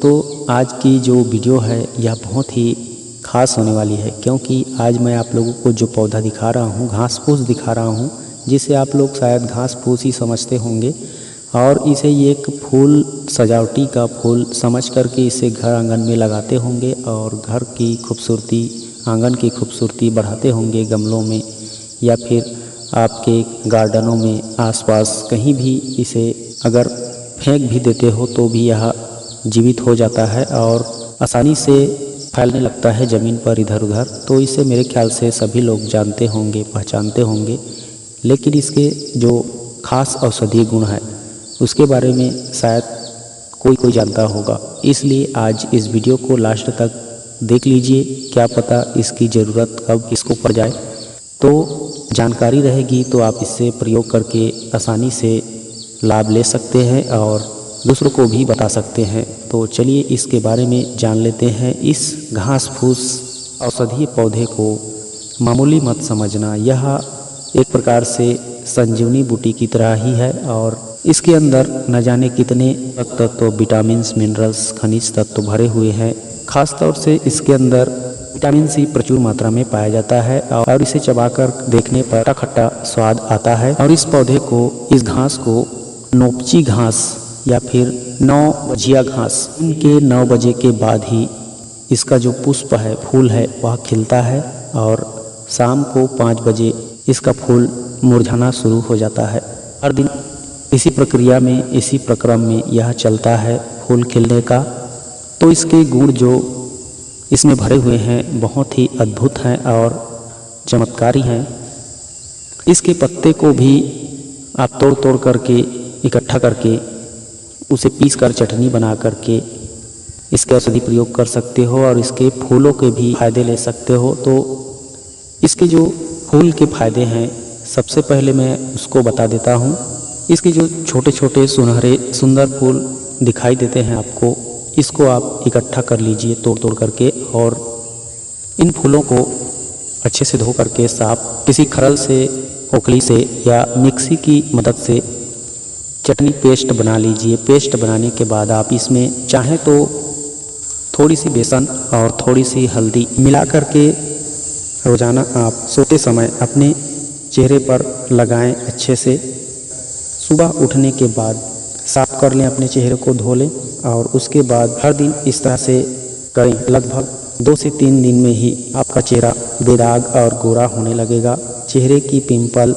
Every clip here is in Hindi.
दोस्तों, आज की जो वीडियो है यह बहुत ही ख़ास होने वाली है, क्योंकि आज मैं आप लोगों को जो पौधा दिखा रहा हूँ, घास फूस दिखा रहा हूँ, जिसे आप लोग शायद घास फूस ही समझते होंगे। और इसे एक फूल, सजावटी का फूल समझ करके इसे घर आंगन में लगाते होंगे और घर की खूबसूरती, आंगन की खूबसूरती बढ़ाते होंगे गमलों में, या फिर आपके गार्डनों में आसपास कहीं भी इसे अगर फेंक भी देते हो तो भी यह जीवित हो जाता है और आसानी से फैलने लगता है ज़मीन पर इधर उधर। तो इसे मेरे ख्याल से सभी लोग जानते होंगे, पहचानते होंगे, लेकिन इसके जो खास औषधीय गुण है उसके बारे में शायद कोई जानता होगा। इसलिए आज इस वीडियो को लास्ट तक देख लीजिए, क्या पता इसकी ज़रूरत कब किसको पड़ जाए। तो जानकारी रहेगी तो आप इससे प्रयोग करके आसानी से लाभ ले सकते हैं और दूसरों को भी बता सकते हैं। तो चलिए इसके बारे में जान लेते हैं। इस घास फूस औषधीय पौधे को मामूली मत समझना, यह एक प्रकार से संजीवनी बूटी की तरह ही है और इसके अंदर न जाने कितने तत्व, विटामिन्स, मिनरल्स, खनिज तत्व भरे हुए हैं। खास तौर से इसके अंदर विटामिन सी प्रचुर मात्रा में पाया जाता है और इसे चबाकर देखने पर खट्टा खट्टा स्वाद आता है। और इस पौधे को, इस घास को नोपची घास या फिर 9 बजिया घास, इनके 9 बजे के बाद ही इसका जो पुष्प है, फूल है, वह खिलता है और शाम को 5 बजे इसका फूल मुरझाना शुरू हो जाता है। हर दिन इसी प्रक्रिया में, इसी प्रक्रम में यह चलता है फूल खिलने का। तो इसके गुण जो इसमें भरे हुए हैं बहुत ही अद्भुत हैं और चमत्कारी हैं। इसके पत्ते को भी आप तोड़ तोड़ करके, इकट्ठा करके, उसे पीस कर चटनी बना करके इसके औषधि प्रयोग कर सकते हो और इसके फूलों के भी फायदे ले सकते हो। तो इसके जो फूल के फायदे हैं, सबसे पहले मैं उसको बता देता हूँ। इसके जो छोटे छोटे सुनहरे सुंदर फूल दिखाई देते हैं आपको, इसको आप इकट्ठा कर लीजिए तोड़ तोड़ करके और इन फूलों को अच्छे से धो करके साफ किसी खरल से, ओखली से या मिक्सी की मदद से चटनी पेस्ट बना लीजिए। पेस्ट बनाने के बाद आप इसमें चाहे तो थोड़ी सी बेसन और थोड़ी सी हल्दी मिला करके रोज़ाना आप सोते समय अपने चेहरे पर लगाएं अच्छे से। सुबह उठने के बाद साफ कर लें, अपने चेहरे को धो लें और उसके बाद हर दिन इस तरह से करें। लगभग 2 से 3 दिन में ही आपका चेहरा बेदाग और गोरा होने लगेगा। चेहरे की पिंपल,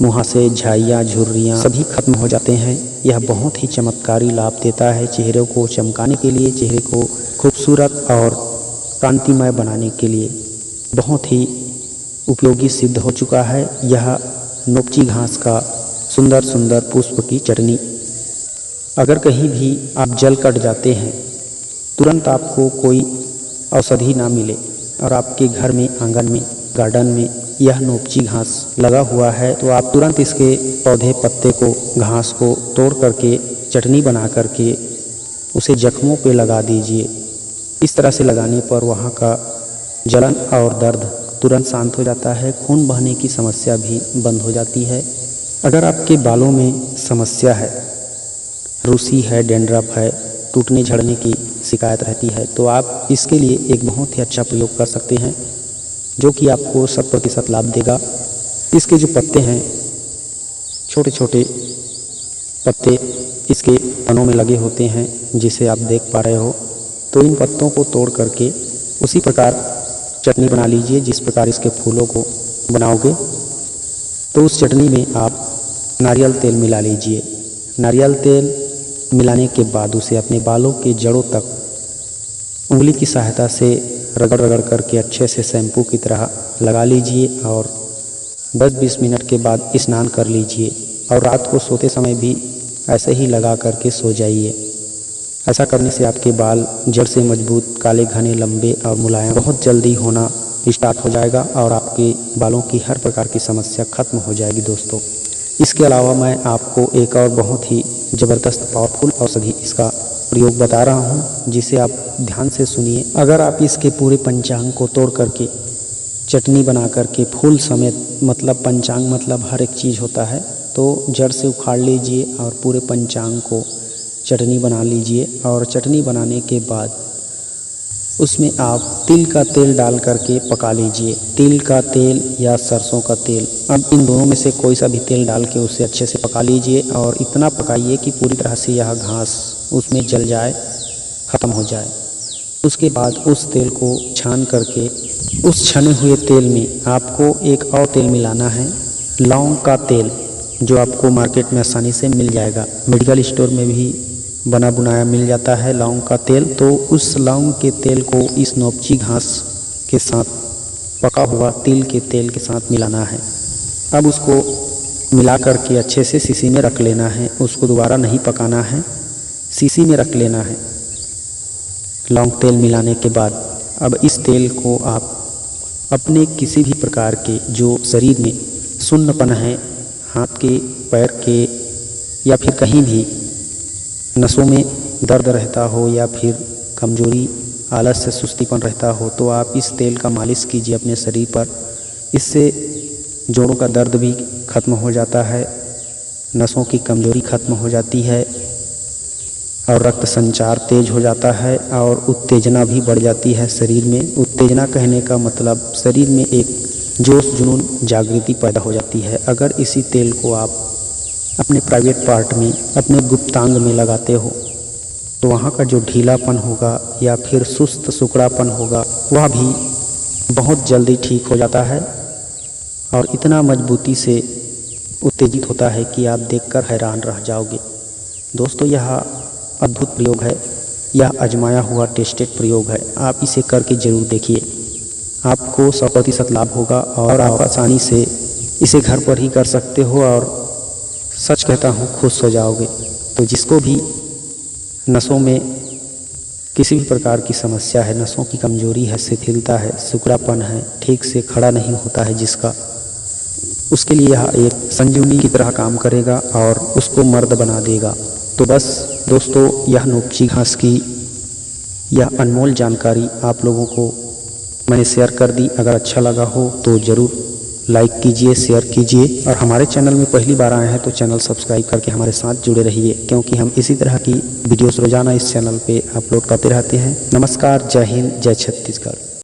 मुहासे, झाइयाँ, झुर्रियाँ सभी खत्म हो जाते हैं। यह बहुत ही चमत्कारी लाभ देता है चेहरे को चमकाने के लिए, चेहरे को खूबसूरत और कांतिमय बनाने के लिए बहुत ही उपयोगी सिद्ध हो चुका है यह नोपची घास का सुंदर सुंदर पुष्प की चटनी। अगर कहीं भी आप जल कट जाते हैं, तुरंत आपको कोई औषधि ना मिले और आपके घर में, आंगन में, गार्डन में यह नोपची घास लगा हुआ है, तो आप तुरंत इसके पौधे, पत्ते को, घास को तोड़ करके चटनी बना करके उसे जख्मों पे लगा दीजिए। इस तरह से लगाने पर वहाँ का जलन और दर्द तुरंत शांत हो जाता है। खून बहने की समस्या भी बंद हो जाती है। अगर आपके बालों में समस्या है, रूसी है, डैंड्रफ है, टूटने झड़ने की शिकायत रहती है, तो आप इसके लिए एक बहुत ही अच्छा प्रयोग कर सकते हैं जो कि आपको 100% लाभ देगा। इसके जो पत्ते हैं, छोटे छोटे पत्ते इसके तनों में लगे होते हैं, जिसे आप देख पा रहे हो। तो इन पत्तों को तोड़ करके उसी प्रकार चटनी बना लीजिए जिस प्रकार इसके फूलों को बनाओगे। तो उस चटनी में आप नारियल तेल मिला लीजिए। नारियल तेल मिलाने के बाद उसे अपने बालों के जड़ों तक उंगली की सहायता से रगड़ रगड़ करके अच्छे से शैम्पू की तरह लगा लीजिए और 10-20 मिनट के बाद स्नान कर लीजिए और रात को सोते समय भी ऐसे ही लगा करके सो जाइए। ऐसा करने से आपके बाल जड़ से मजबूत, काले, घने, लंबे और मुलायम बहुत जल्दी होना स्टार्ट हो जाएगा और आपके बालों की हर प्रकार की समस्या खत्म हो जाएगी दोस्तों। इसके अलावा मैं आपको एक और बहुत ही ज़बरदस्त पावरफुल औषधि इसका प्रयोग बता रहा हूँ, जिसे आप ध्यान से सुनिए। अगर आप इसके पूरे पंचांग को तोड़ करके चटनी बना करके फूल समेत, मतलब पंचांग मतलब हर एक चीज़ होता है, तो जड़ से उखाड़ लीजिए और पूरे पंचांग को चटनी बना लीजिए और चटनी बनाने के बाद उसमें आप तिल का तेल डाल करके पका लीजिए। तिल का तेल या सरसों का तेल, अब इन दोनों में से कोई सा भी तेल डाल के उसे अच्छे से पका लीजिए और इतना पकाइए कि पूरी तरह से यह घास उसमें जल जाए, ख़त्म हो जाए। उसके बाद उस तेल को छान करके उस छने हुए तेल में आपको एक और तेल मिलाना है, लौंग का तेल, जो आपको मार्केट में आसानी से मिल जाएगा। मेडिकल स्टोर में भी बना बुनाया मिल जाता है लौंग का तेल। तो उस लौंग के तेल को इस नोपची घास के साथ पका हुआ तिल के तेल के साथ मिलाना है। अब उसको मिला करके अच्छे से शीशी में रख लेना है, उसको दोबारा नहीं पकाना है, शीशी में रख लेना है। लौंग तेल मिलाने के बाद अब इस तेल को आप अपने किसी भी प्रकार के जो शरीर में सुन्नपन है, हाथ के पैर के या फिर कहीं भी नसों में दर्द रहता हो या फिर कमजोरी, आलस से सुस्तीपन रहता हो, तो आप इस तेल का मालिश कीजिए अपने शरीर पर। इससे जोड़ों का दर्द भी खत्म हो जाता है, नसों की कमजोरी खत्म हो जाती है और रक्त संचार तेज हो जाता है और उत्तेजना भी बढ़ जाती है शरीर में। उत्तेजना कहने का मतलब शरीर में एक जोश जुनून जागृति पैदा हो जाती है। अगर इसी तेल को आप अपने प्राइवेट पार्ट में, अपने गुप्तांग में लगाते हो तो वहाँ का जो ढीलापन होगा या फिर सुस्त सुकड़ापन होगा वह भी बहुत जल्दी ठीक हो जाता है और इतना मजबूती से उत्तेजित होता है कि आप देखकर हैरान रह जाओगे। दोस्तों, यह अद्भुत प्रयोग है, यह आजमाया हुआ टेस्टेड प्रयोग है। आप इसे करके ज़रूर देखिए, आपको 100% लाभ होगा और आप आसानी से इसे घर पर ही कर सकते हो और सच कहता हूँ खुश हो जाओगे। तो जिसको भी नसों में किसी भी प्रकार की समस्या है, नसों की कमजोरी है, शिथिलता है, सिकुड़ापन है, ठीक से खड़ा नहीं होता है जिसका, उसके लिए यह एक संजीवनी की तरह काम करेगा और उसको मर्द बना देगा। तो बस दोस्तों, यह नोपची घास की यह अनमोल जानकारी आप लोगों को मैंने शेयर कर दी। अगर अच्छा लगा हो तो ज़रूर लाइक कीजिए, शेयर कीजिए और हमारे चैनल में पहली बार आए हैं तो चैनल सब्सक्राइब करके हमारे साथ जुड़े रहिए, क्योंकि हम इसी तरह की वीडियोस रोजाना इस चैनल पे अपलोड करते रहते हैं। नमस्कार, जय हिंद, जय छत्तीसगढ़।